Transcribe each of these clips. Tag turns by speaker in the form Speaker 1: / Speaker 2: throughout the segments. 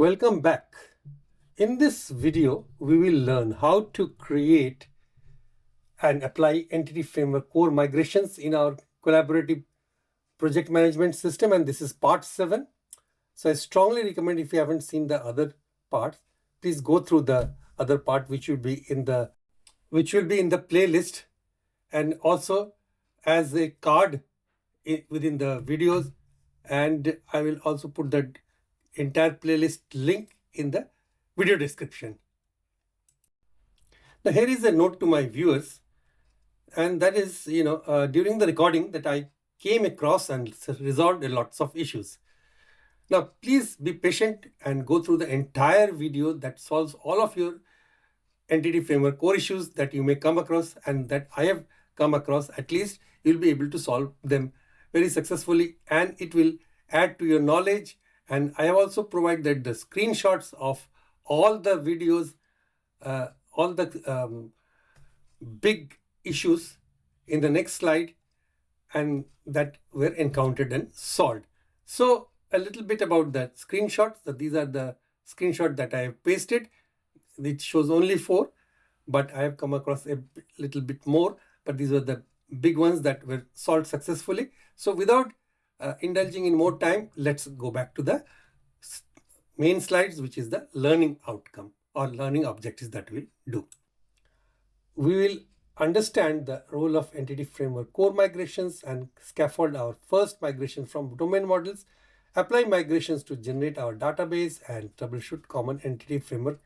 Speaker 1: Welcome back. In this video, we will learn how to create and apply Entity Framework core migrations in our collaborative project management system, and this is part 7. So I strongly recommend, if you haven't seen the other parts, please go through the other part which will be in the playlist, and also as a card within the videos, and I will also put the entire playlist link in the video description. Now here is a note to my viewers, and that is, during the recording that I came across and resolved lots of issues. Now please be patient and go through the entire video that solves all of your Entity Framework core issues that you may come across and that I have come across. At least you'll be able to solve them very successfully, and it will add to your knowledge. And I have also provided the screenshots of all the videos, all the big issues in the next slide, and that were encountered and solved. So a little bit about the screenshots. That these are the screenshots that I have pasted. It shows only 4, but I have come across a little bit more. But these were the big ones that were solved successfully. So without indulging in more time, let's go back to the main slides, which is the learning outcome or learning objectives that we'll do. We will understand the role of Entity Framework core migrations and scaffold our first migration from domain models, apply migrations to generate our database, and troubleshoot common Entity Framework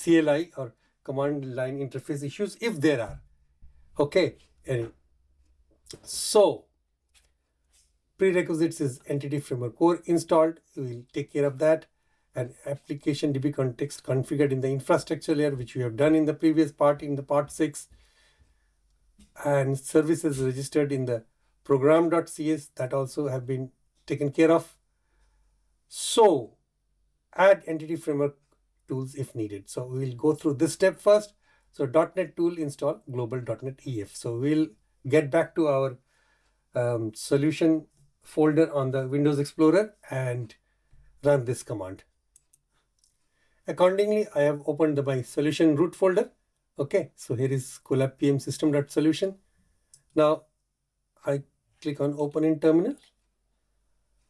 Speaker 1: CLI or command line interface issues if there are. Okay. So prerequisites is Entity Framework core installed. We will take care of that. And application DbContext configured in the infrastructure layer, which we have done in the previous part, in the part 6. And services registered in the program.cs, that also have been taken care of. So add Entity Framework tools if needed. So we will go through this step first. So .NET tool install global.NET EF. So we'll get back to our solution folder on the Windows Explorer and run this command. Accordingly, I have opened my solution root folder. Okay, so here is Colab PM system.solution. Now I click on open in terminal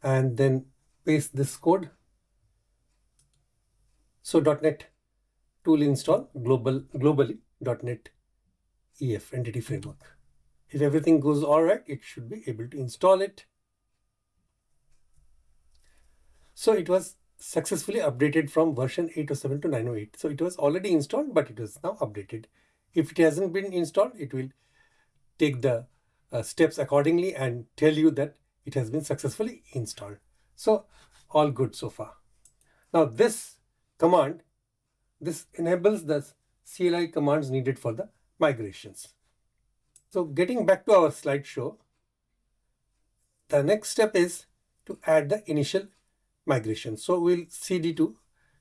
Speaker 1: and then paste this code. So .NET tool install globally .NET EF Entity Framework. If everything goes all right, it should be able to install it. So it was successfully updated from version 807 to 908. So it was already installed, but it is now updated. If it hasn't been installed, it will take the steps accordingly and tell you that it has been successfully installed. So all good so far. Now this command, this enables the CLI commands needed for the migrations. So getting back to our slideshow, the next step is to add the initial migration. So we'll cd to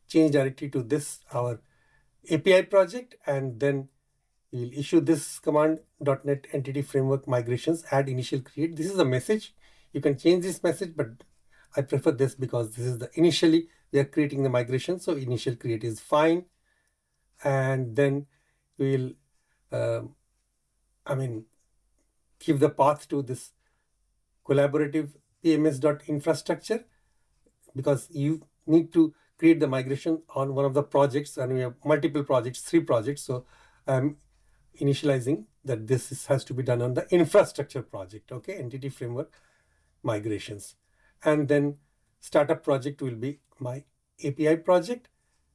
Speaker 1: change directory to this, our API project, and then we'll issue this command .NET Entity Framework migrations add initial create. This is a message. You can change this message, but I prefer this because this is the initially we are creating the migration. So initial create is fine. And then we'll give the path to this collaborative pms.infrastructure, because you need to create the migration on one of the projects, and we have multiple projects, 3 projects. So I'm initializing that this has to be done on the infrastructure project. Okay, Entity Framework migrations. And then startup project will be my API project.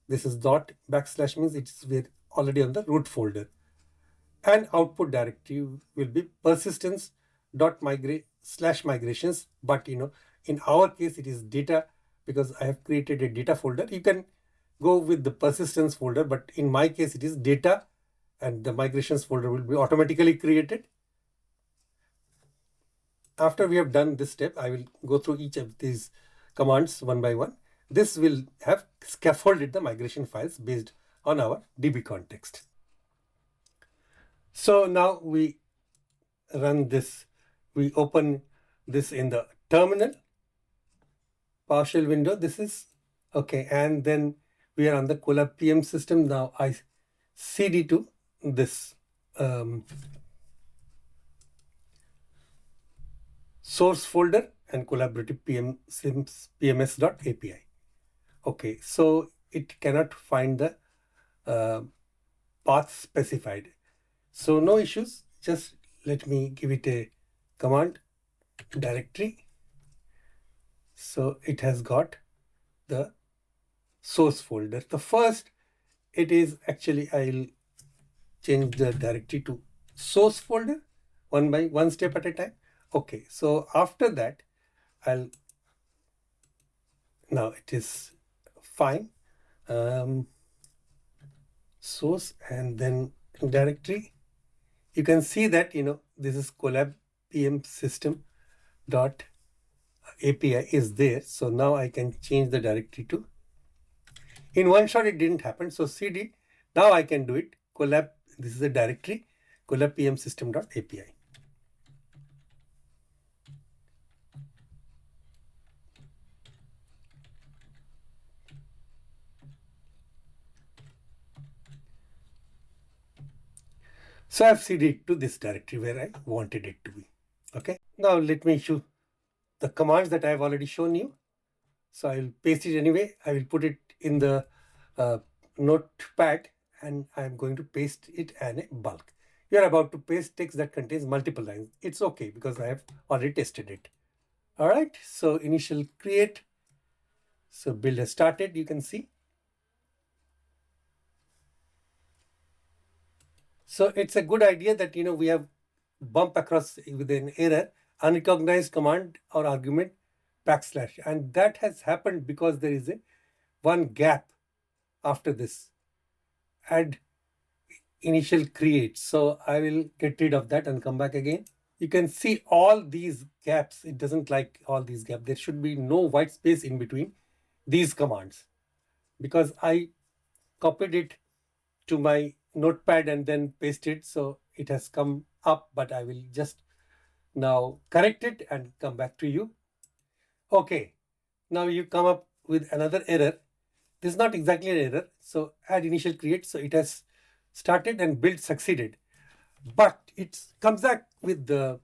Speaker 1: This is // means we're already on the root folder. And output directory will be persistence.migrations. But in our case, it is data, because I have created a data folder. You can go with the persistence folder, but in my case, it is data, and the migrations folder will be automatically created. After we have done this step, I will go through each of these commands one by one. This will have scaffolded the migration files based on our DbContext. So now we run this. We open this in the terminal PowerShell window. This is Okay, and then we are on the Colab PM system. Now I cd to this source folder and collaborative pms.api. Okay, so it cannot find the path specified. So no issues. Just let me give it a command directory. So it has got the source folder. The first, it is actually, I'll change the directory to source folder one step at a time. Okay, so after that, now it is fine. Source and then directory. You can see that, this is Colab PM system dot API is there. So now I can change the directory to, in one shot it didn't happen. So cd, now I can do it. Colab, this is a directory, Colab PM system dot API. So I've cd it to this directory where I wanted it to be. Okay. Now let me show the commands that I've already shown you. So I will paste it anyway. I will put it in the notepad and I'm going to paste it in a bulk. You are about to paste text that contains multiple lines. It's okay because I have already tested it. All right. So initial create. So build has started. You can see. So it's a good idea that, we have bump across with an error, unrecognized command or argument \, and that has happened because there is one gap after this add initial create. So I will get rid of that and come back again. You can see all these gaps. It doesn't like all these gaps. There should be no white space in between these commands because I copied it to my notepad and then pasted. So it has come up, but I will just now correct it and come back to you. Okay, now you come up with another error. This is not exactly an error. So add initial create. So it has started and build succeeded. But it comes back with the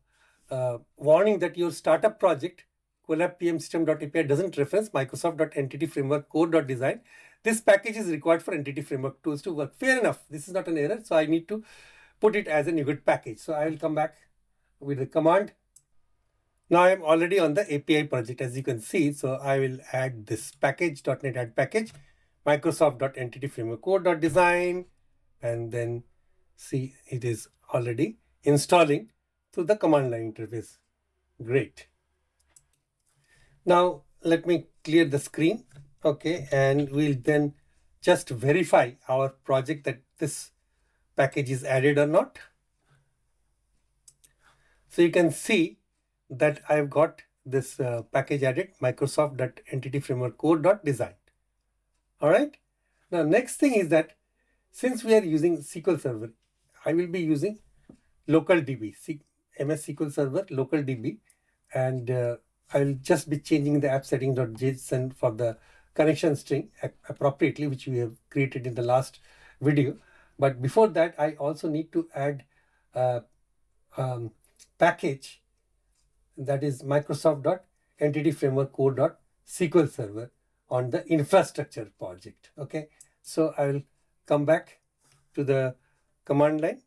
Speaker 1: warning that your startup project, Colab PM system.api, doesn't reference Microsoft.entity framework core.design. This package is required for entity framework tools to work. Fair enough. This is not an error. So I need to put it as a NuGet package. So I will come back with the command. Now I am already on the API project, as you can see. So I will add this package.net add package, Microsoft.entity framework core.design, and then see it is already installing through the command line interface. Great. Now let me clear the screen. Okay, and we'll then just verify our project that this package is added or not. So you can see that I've got this package added, Microsoft.entity framework core.design. All right. Now next thing is that since we are using SQL Server, I will be using LocalDB, MS SQL Server LocalDB, and I will just be changing the app settings.json for the connection string appropriately, which we have created in the last video. But before that, I also need to add package that is Microsoft.entity framework core.SQL Server on the infrastructure project. Okay, so I will come back to the command line.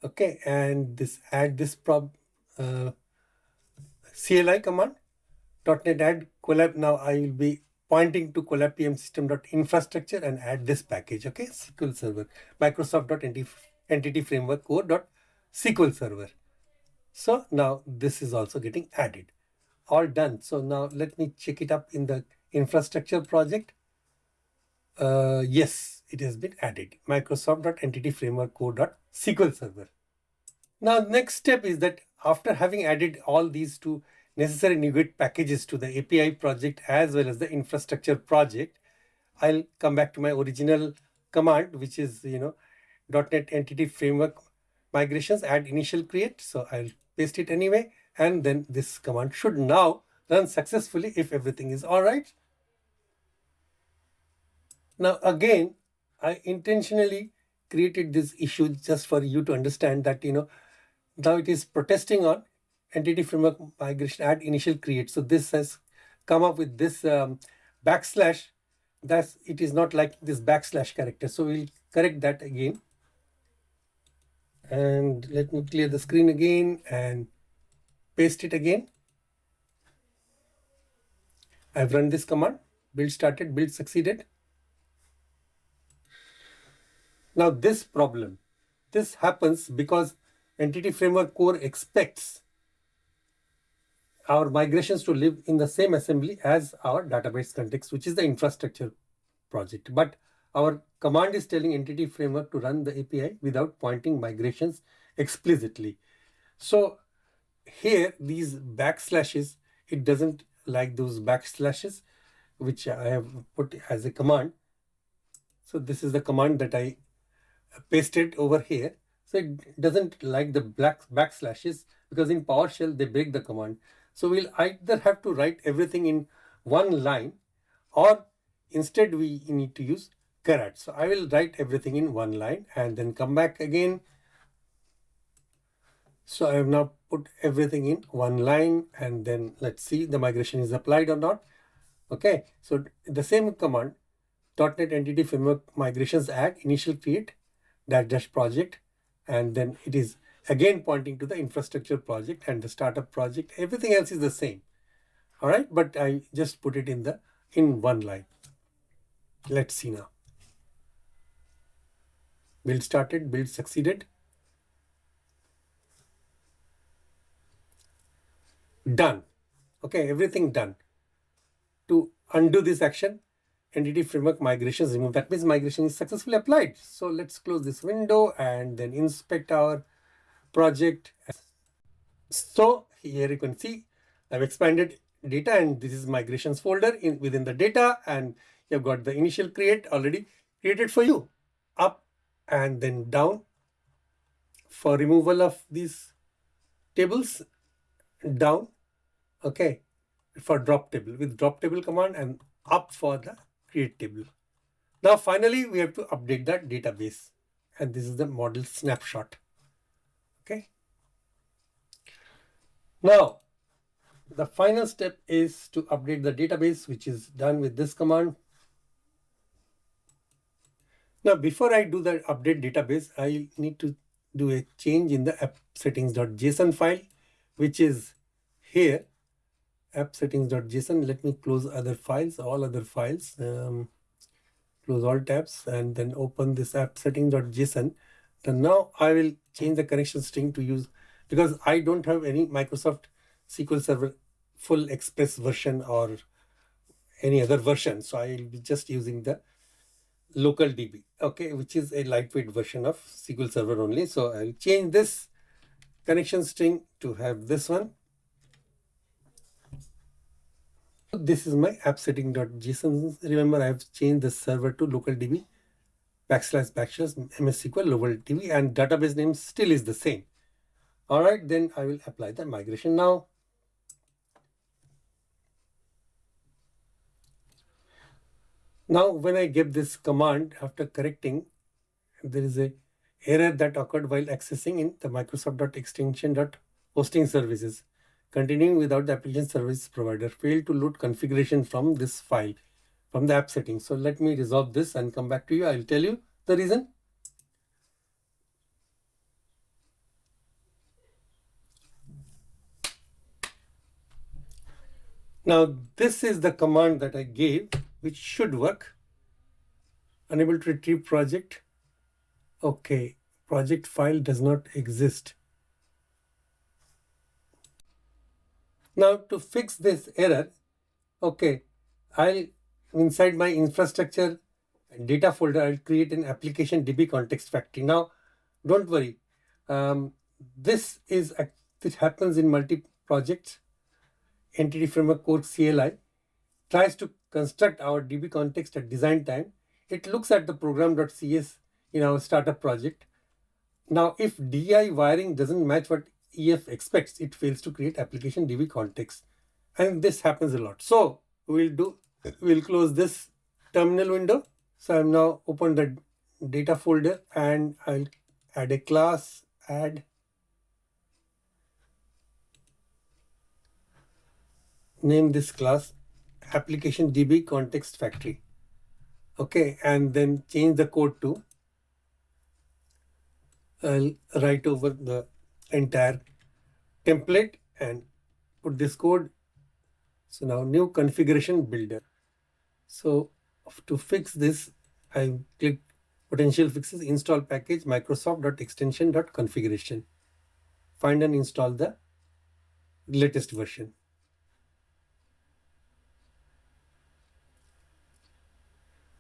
Speaker 1: Okay, and this add this CLI command .NET add Colab. Now I will be pointing to Colab PM system.infrastructure and add this package. Okay, SQL Server, Microsoft.entity framework core.SQL Server. So now this is also getting added. All done. So now let me check it up in the infrastructure project. Yes, it has been added. Microsoft.entity framework core.SQL Server. Now, next step is that after having added all these two necessary NuGet packages to the API project as well as the infrastructure project, I'll come back to my original command, which is, .NET Entity Framework migrations, add initial create. So I'll paste it anyway. And then this command should now run successfully if everything is all right. Now again, I intentionally created this issue just for you to understand that, now it is protesting on entity framework migration add initial create. So this has come up with this backslash. That's, it is not like this backslash character. So we'll correct that again. And let me clear the screen again and paste it again. I've run this command, build started, build succeeded. Now this problem, this happens because Entity Framework Core expects our migrations to live in the same assembly as our database context, which is the infrastructure project. But our command is telling Entity Framework to run the API without pointing migrations explicitly. So here, these backslashes, it doesn't like those backslashes, which I have put as a command. So this is the command that I pasted over here. So it doesn't like the backslashes, because in PowerShell, they break the command. So we'll either have to write everything in one line, or instead we need to use caret. So I will write everything in one line and then come back again. So I have now put everything in one line, and then let's see the migration is applied or not. Okay, so the same command, .NET Entity Framework Migrations add initial create -- project, and then it is again pointing to the infrastructure project and the startup project. Everything else is the same. All right, but I just put it in one line. Let's see now. Build started, build succeeded. Done. Okay, everything done. To undo this action, Entity Framework migrations remove. That means migration is successfully applied. So let's close this window and then inspect our project. So here you can see I've expanded data, and this is migrations folder within the data, and you've got the initial create already created for you. Up and then down for removal of these tables, down, okay, for drop table with drop table command, and up for the create table. Now finally we have to update that database, and this is the model snapshot. Okay. Now the final step is to update the database, which is done with this command. Now before I do the update database, I need to do a change in the app settings.json file, which is here, app settings.json. Let me close other files, all other files, close all tabs, and then open this app settings.json. Then now I will change the connection string to use, because I don't have any Microsoft SQL Server full express version or any other version. So I will be just using the LocalDB, okay, which is a lightweight version of SQL Server only. So I'll change this connection string to have this one. This is my app setting.json. Remember, I have changed the server to LocalDB / MS SQL LocalDB, and database name still is the same. All right, then I will apply the migration now. Now, when I give this command after correcting, there is a error that occurred while accessing in the Microsoft.extension.hosting services. Continuing without the application service provider, failed to load configuration from this file, from the app settings. So let me resolve this and come back to you. I'll tell you the reason. Now this is the command that I gave, which should work. Unable to retrieve project. Okay, project file does not exist. Now to fix this error, okay, I'll inside my infrastructure data folder, I'll create an application DbContext factory. Now, don't worry. This happens in multi-projects. Entity Framework Core CLI tries to construct our DbContext at design time. It looks at the program.cs in our startup project. Now, if DI wiring doesn't match what EF expects, it fails to create application DbContext. And this happens a lot. So we'll close this terminal window So I'm now open the data folder and I'll add a class, add, name this class application DbContext factory. Okay, and then change the code to, I'll write over the entire template and put this code. So now new configuration builder. So to fix this, I click potential fixes, install package microsoft.extension.configuration. Find and install the latest version.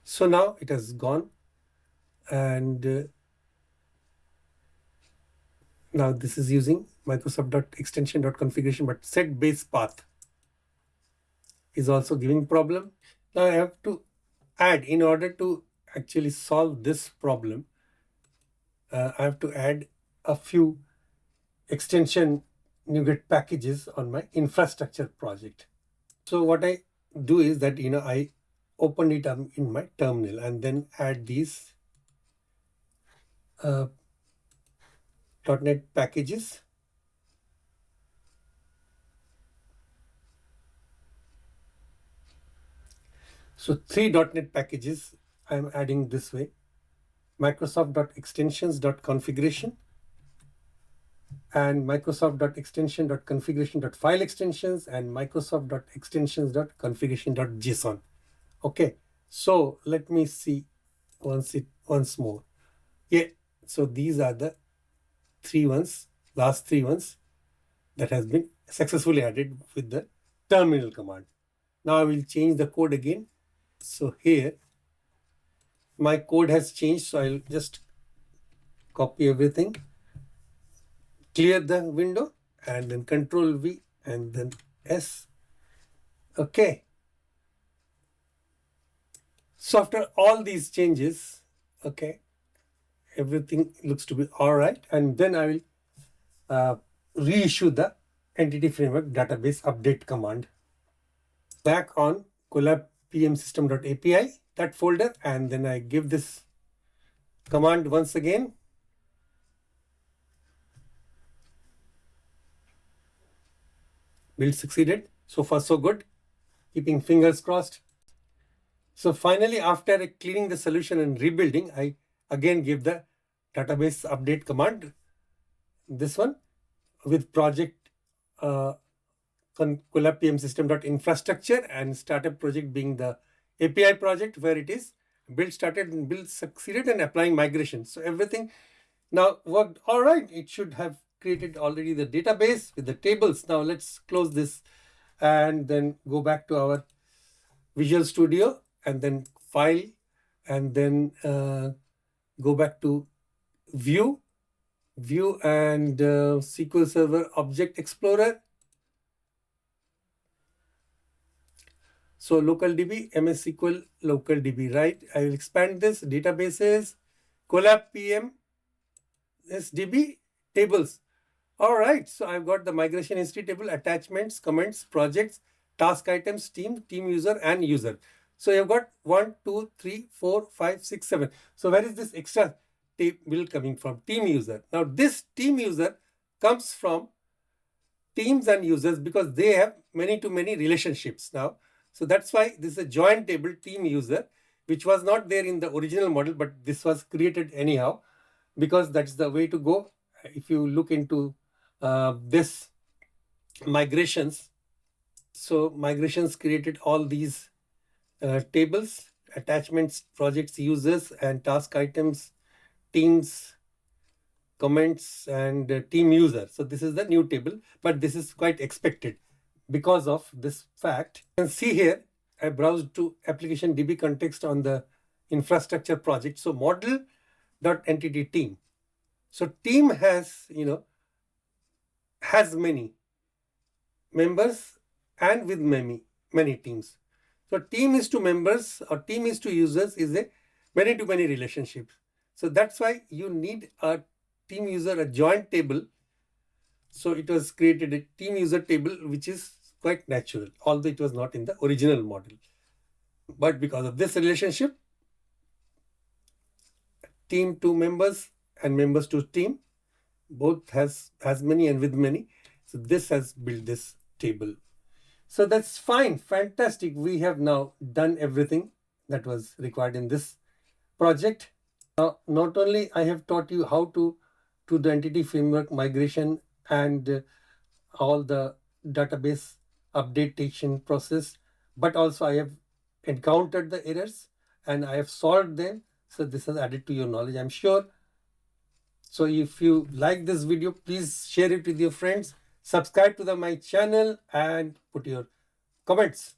Speaker 1: So now it has gone, and now this is using microsoft.extension.configuration, but set base path is also giving problem. Now I have to add, in order to actually solve this problem, I have to add a few extension NuGet packages on my infrastructure project. So what I do is that, I open it up in my terminal and then add these .NET packages. So 3 .NET packages I'm adding this way: Microsoft.extensions.configuration and Microsoft.extension.configuration.file extensions and Microsoft.extensions.configuration.json. Okay, so let me see once more. Yeah, so these are the last three ones that has been successfully added with the terminal command. Now I will change the code again. So here my code has changed, so I'll just copy everything, clear the window, and then Control V and then S. Okay. So after all these changes, okay, everything looks to be all right. And then I will reissue the entity framework database update command back on collab pmsystem.api, that folder, and then I give this command once again. Build succeeded. So far so good. Keeping fingers crossed. So finally, after cleaning the solution and rebuilding, I again give the database update command, this one, with project collab pmsystem.infrastructure and startup project being the API project, where it is build started and build succeeded and applying migration. So everything now worked all right. It should have created already the database with the tables. Now let's close this and then go back to our Visual Studio and then File, and then go back to View and SQL Server Object Explorer. So LocalDB, MS SQL LocalDB, right? I will expand this, databases, collab PM, SDB, tables. All right, so I've got the migration history table, attachments, comments, projects, task items, team user, and user. So you've got 1, 2, 3, 4, 5, 6, 7. So where is this extra table coming from? Team user. Now this team user comes from teams and users because they have many-to-many relationships now. So that's why this is a joint table, team user, which was not there in the original model, but this was created anyhow because that's the way to go. If you look into this migrations, so migrations created all these tables, attachments, projects, users, and task items, teams, comments, and team user. So this is the new table, but this is quite expected because of this fact. You can see here, I browsed to application DbContext on the infrastructure project. So model.entity team. So team has, has many members and with many teams. So team is to members or team is to users is a many-to-many relationship. So that's why you need a team user, a joint table. So it was created a team user table, which is quite natural, although it was not in the original model. But because of this relationship, team to members and members to team. Both has many and with many. So this has built this table. So that's fine, fantastic. We have now done everything that was required in this project. Now, not only I have taught you how to the entity framework migration and all the database updatation process, but also I have encountered the errors and I have solved them. So this has added to your knowledge, I'm sure. So if you like this video, please share it with your friends, subscribe to my channel and put your comments.